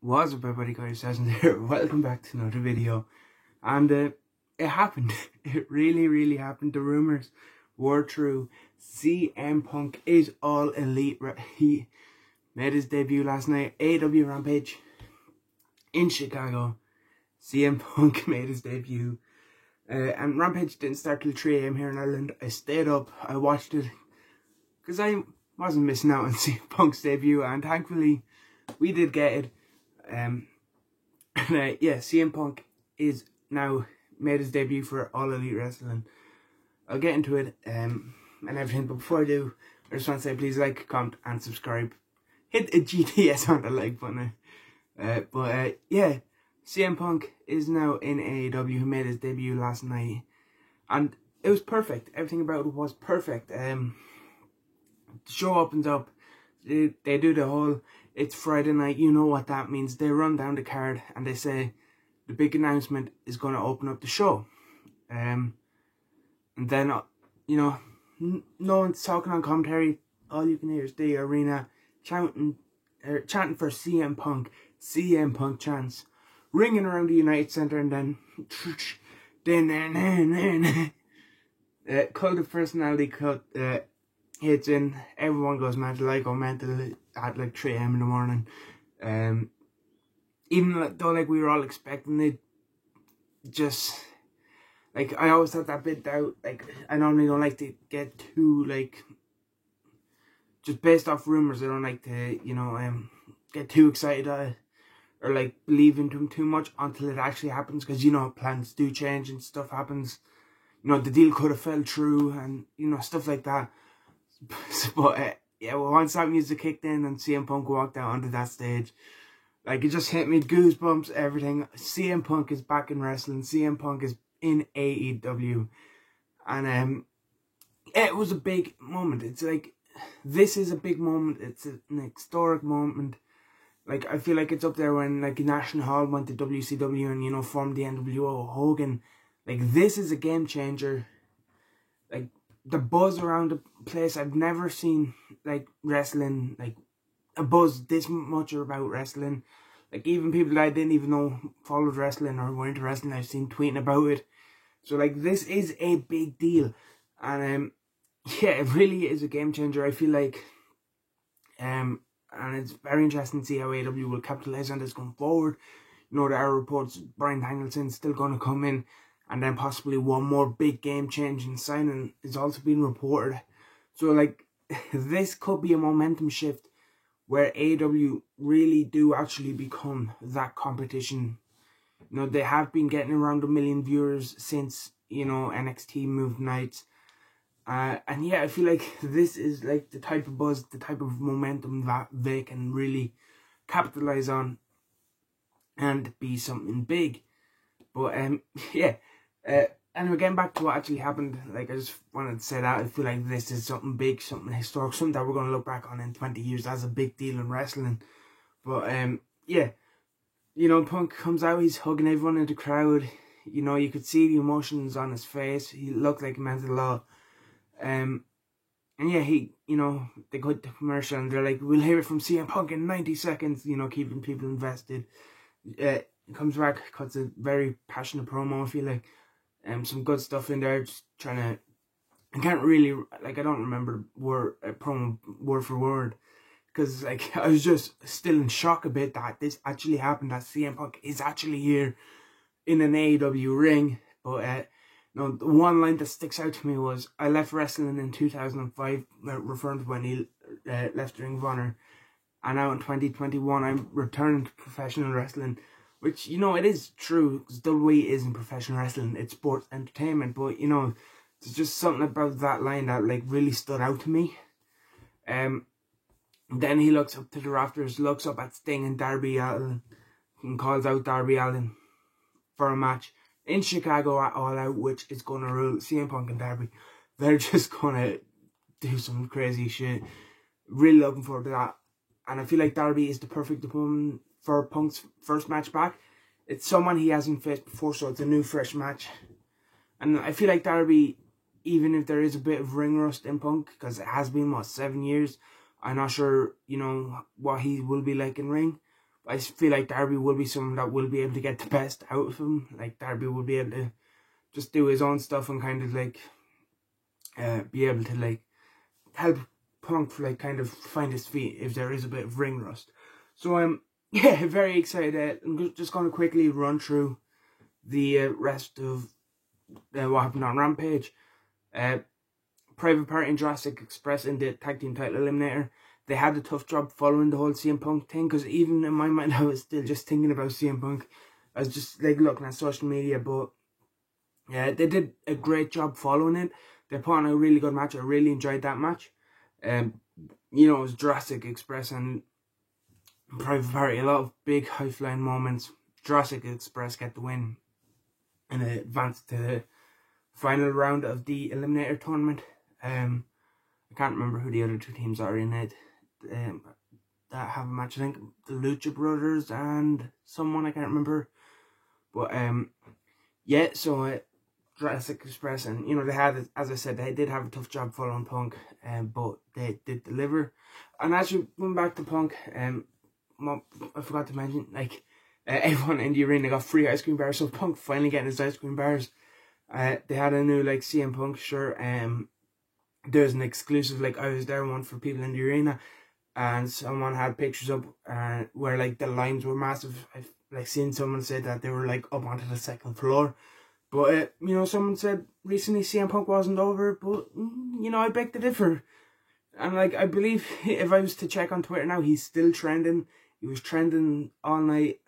What's up everybody, Cody Sessions here. Welcome back to another video. And it happened. It really happened. The rumours were true. CM Punk is all elite. He made his debut last night. AEW Rampage in Chicago. CM Punk made his debut. And Rampage didn't start till 3 AM here in Ireland. I stayed up. I watched it. Because I wasn't missing out on CM Punk's debut. And thankfully, we did get it. Yeah, CM Punk is now made his debut for All Elite Wrestling. I'll get into it and everything, but before I do, I just want to say please like, comment and subscribe. Hit the GTS on the like button. Yeah, CM Punk is now in AEW. He made his debut last night and it was perfect. Everything about it was perfect. The show opens up. They do the whole, it's Friday night, you know what that means. They run down the card and they say the big announcement is going to open up the show. And then, you know, no one's talking on commentary. All you can hear is the arena chanting for CM Punk. CM Punk chants ringing around the United Center, and then Cult of Personality cut hits in. Everyone goes mental. I go mental at like 3 AM in the morning. Even though like we were all expecting it, just like I always have that bit doubt. Like I normally don't like to get too like just based off rumors. I don't like to, you know, get too excited or like believe into them too much until it actually happens, because you know plans do change and stuff happens. You know, the deal could have fell through and you know stuff like that. But yeah, well, once that music kicked in and CM Punk walked out onto that stage, like it just hit me, goosebumps, everything. CM Punk is back in wrestling. CM Punk is in AEW, and it was a big moment. It's like, this is a big moment. It's an historic moment. Like I feel like it's up there when like National Hall went to WCW and you know formed the NWO. Hogan, like this is a game changer. Like the buzz around the place, I've never seen like wrestling, like a buzz this much about wrestling. Like even people that I didn't even know followed wrestling or were into wrestling, I've seen tweeting about it. So like this is a big deal, and yeah, it really is a game changer. I feel like and it's very interesting to see how AEW will capitalize on this going forward. You know, there are reports Bryan Danielson's still going to come in, and then possibly one more big game-changing signing is also being reported. So, like, this could be a momentum shift where AEW really do actually become that competition. You know, they have been getting around 1 million viewers since, you know, NXT moved nights. And yeah, I feel like this is like the type of buzz, the type of momentum that they can really capitalize on and be something big. But yeah, anyway, getting back to what actually happened, like I just wanted to say that I feel like this is something big, something historic, something that we're going to look back on in 20 years as a big deal in wrestling. But yeah, you know, Punk comes out, he's hugging everyone in the crowd. You know, you could see the emotions on his face. He looked like he meant a lot. And yeah, you know, they go to the commercial and they're like, we'll hear it from CM Punk in 90 seconds, you know, keeping people invested. It comes back, cuts a very passionate promo, I feel like. Some good stuff in there, just trying to, I can't really, like, I don't remember promo word for word, because, like, I was just still in shock a bit that this actually happened, that CM Punk is actually here in an AEW ring. But, no, the one line that sticks out to me was, I left wrestling in 2005, referring to when he left Ring of Honor, and now in 2021, I'm returning to professional wrestling, which, you know, it is true, because WWE isn't professional wrestling, it's sports entertainment, but, you know, there's just something about that line that, like, really stood out to me. Then he looks up to the rafters, looks up at Sting and Darby Allin, and calls out Darby Allin for a match in Chicago at All Out, which is going to rule. CM Punk and Darby, they're just going to do some crazy shit. Really looking forward to that. And I feel like Darby is the perfect opponent for Punk's first match back. It's someone he hasn't faced before, so it's a new, fresh match. And I feel like Darby, even if there is a bit of ring rust in Punk, because it has been, what, 7 years, I'm not sure, you know, what he will be like in ring. I feel like Darby will be someone that will be able to get the best out of him. Like Darby will be able to just do his own stuff and kind of like be able to like help Punk like kind of find his feet if there is a bit of ring rust. So yeah, very excited. I'm just going to quickly run through the rest of what happened on Rampage. Private Party and Jurassic Express in the tag team title eliminator. They had a tough job following the whole CM Punk thing, because even in my mind I was still just thinking about CM Punk. I was just like looking at social media, but yeah, they did a great job following it. They put on a really good match. I really enjoyed that match. You know, it was Jurassic Express and Private Party, a lot of big high flying moments. Jurassic Express get the win and advance to the final round of the eliminator tournament. I can't remember who the other two teams are in it that have a match. I think the Lucha Brothers and someone, I can't remember. But yeah, so Jurassic Express, and you know, they had, as I said, they did have a tough job following Punk, but they did deliver. And actually, going back to Punk, I forgot to mention, like, everyone in the arena got free ice cream bars, so Punk finally getting his ice cream bars. They had a new, like, CM Punk shirt. There's an exclusive, like, I was there one for people in the arena, and someone had pictures up where, like, the lines were massive. I've, like, seen someone say that they were, like, up onto the second floor. But, you know, someone said recently CM Punk wasn't over, but, you know, I beg to differ. And, like, I believe if I was to check on Twitter now, he's still trending. He was trending all night,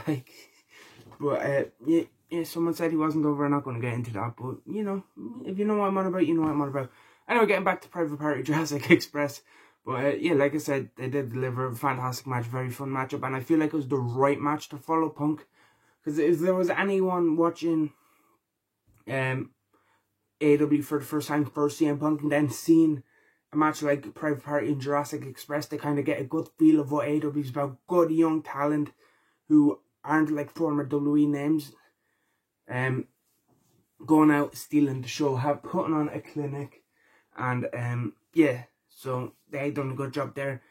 like, but, yeah, someone said he wasn't over. I'm not going to get into that, but, you know, if you know what I'm on about, you know what I'm on about. Anyway, getting back to Private Party Jurassic Express. But, yeah, like I said, they did deliver a fantastic match, very fun matchup, and I feel like it was the right match to follow Punk. Because if there was anyone watching AEW for the first time for CM Punk and then seeing a match like Private Party and Jurassic Express, they kind of get a good feel of what AEW is about. Good young talent who aren't like former WWE names, going out stealing the show, putting on a clinic, and yeah, so they done a good job there.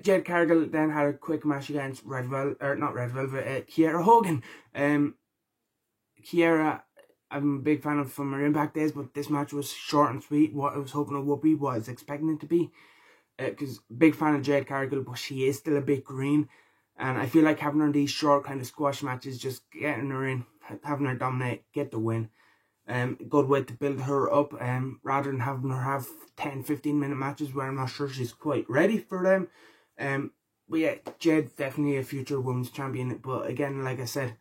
Jade Cargill then had a quick match against Kiera Hogan. Kiera, I'm a big fan of from her Impact days, but this match was short and sweet. What I was hoping it would be, what I was expecting it to be. Because big fan of Jade Cargill, but she is still a bit green. And I feel like having her in these short kind of squash matches, just getting her in, having her dominate, get the win. Good way to build her up, rather than having her have 10-15 minute matches where I'm not sure she's quite ready for them. But yeah, Jade's definitely a future women's champion. But again, like I said,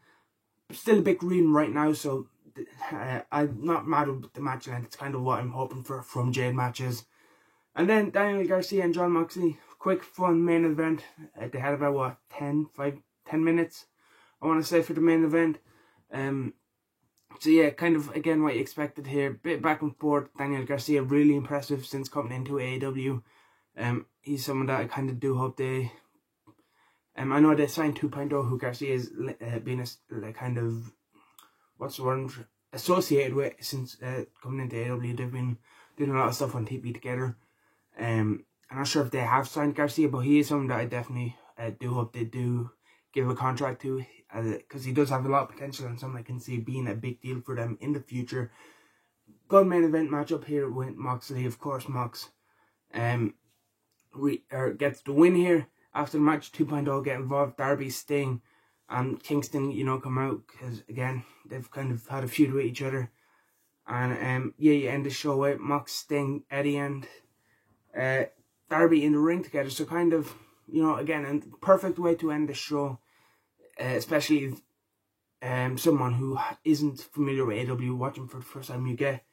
still a bit green right now, so I'm not mad with the match length. It's kind of what I'm hoping for from Jade matches. And then Daniel Garcia and Jon Moxley, quick fun main event. They had about what, 10 minutes, I want to say, for the main event. So yeah, kind of again what you expected here. Bit back and forth. Daniel Garcia really impressive since coming into AEW. He's someone that I kind of do hope they. I know they signed 2.0, who Garcia has been a kind of, what's the word, associated with since coming into AEW. They've been doing a lot of stuff on TV together. I'm not sure if they have signed Garcia, but he is someone that I definitely do hope they do give a contract to, because he does have a lot of potential and something I can see being a big deal for them in the future. Good main event matchup here with Moxley. Of course, Mox gets the win here. After the match, 2.0 get involved. Darby, Sting, and Kingston, you know, come out, because again, they've kind of had a feud with each other. And yeah, you end the show with Mox, Sting, Eddie, and Darby in the ring together. So kind of, you know, again, a perfect way to end the show, especially if someone who isn't familiar with AEW watching for the first time. You get,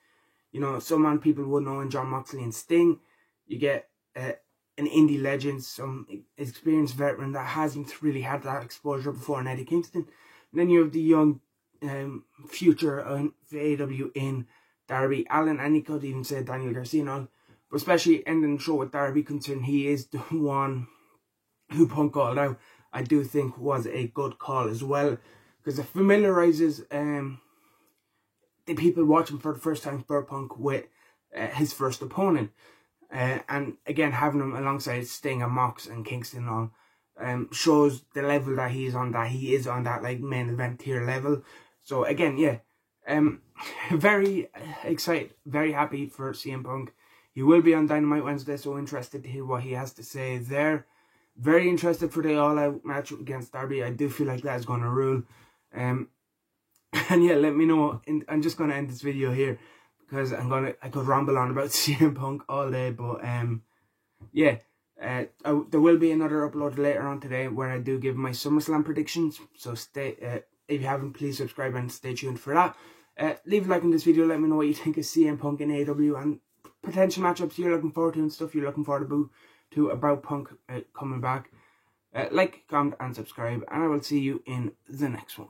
you know, someone people would know in Jon Moxley and Sting. You get an indie legend, some experienced veteran that hasn't really had that exposure before in Eddie Kingston. And then you have the young future of AEW in Darby Allin, and you could even say Daniel Garcia and all. But especially ending the show with Darby, considering he is the one who Punk called out, I do think was a good call as well, because it familiarises the people watching for the first time for Punk with his first opponent. And again, having him alongside Sting and Mox and Kingston and all, shows the level that he is on, that like main event tier level. So again, yeah, very excited, very happy for CM Punk. He will be on Dynamite Wednesday, so interested to hear what he has to say there. Very interested for the All Out match against Darby. I do feel like that is going to rule. And yeah, let me know. I'm just going to end this video here because I could ramble on about CM Punk all day, but yeah. There will be another upload later on today where I do give my SummerSlam predictions. So stay. If you haven't, please subscribe and stay tuned for that. Leave a like on this video. Let me know what you think of CM Punk in AEW and potential matchups you're looking forward to and stuff you're looking forward to about Punk coming back. Like, comment, and subscribe, and I will see you in the next one.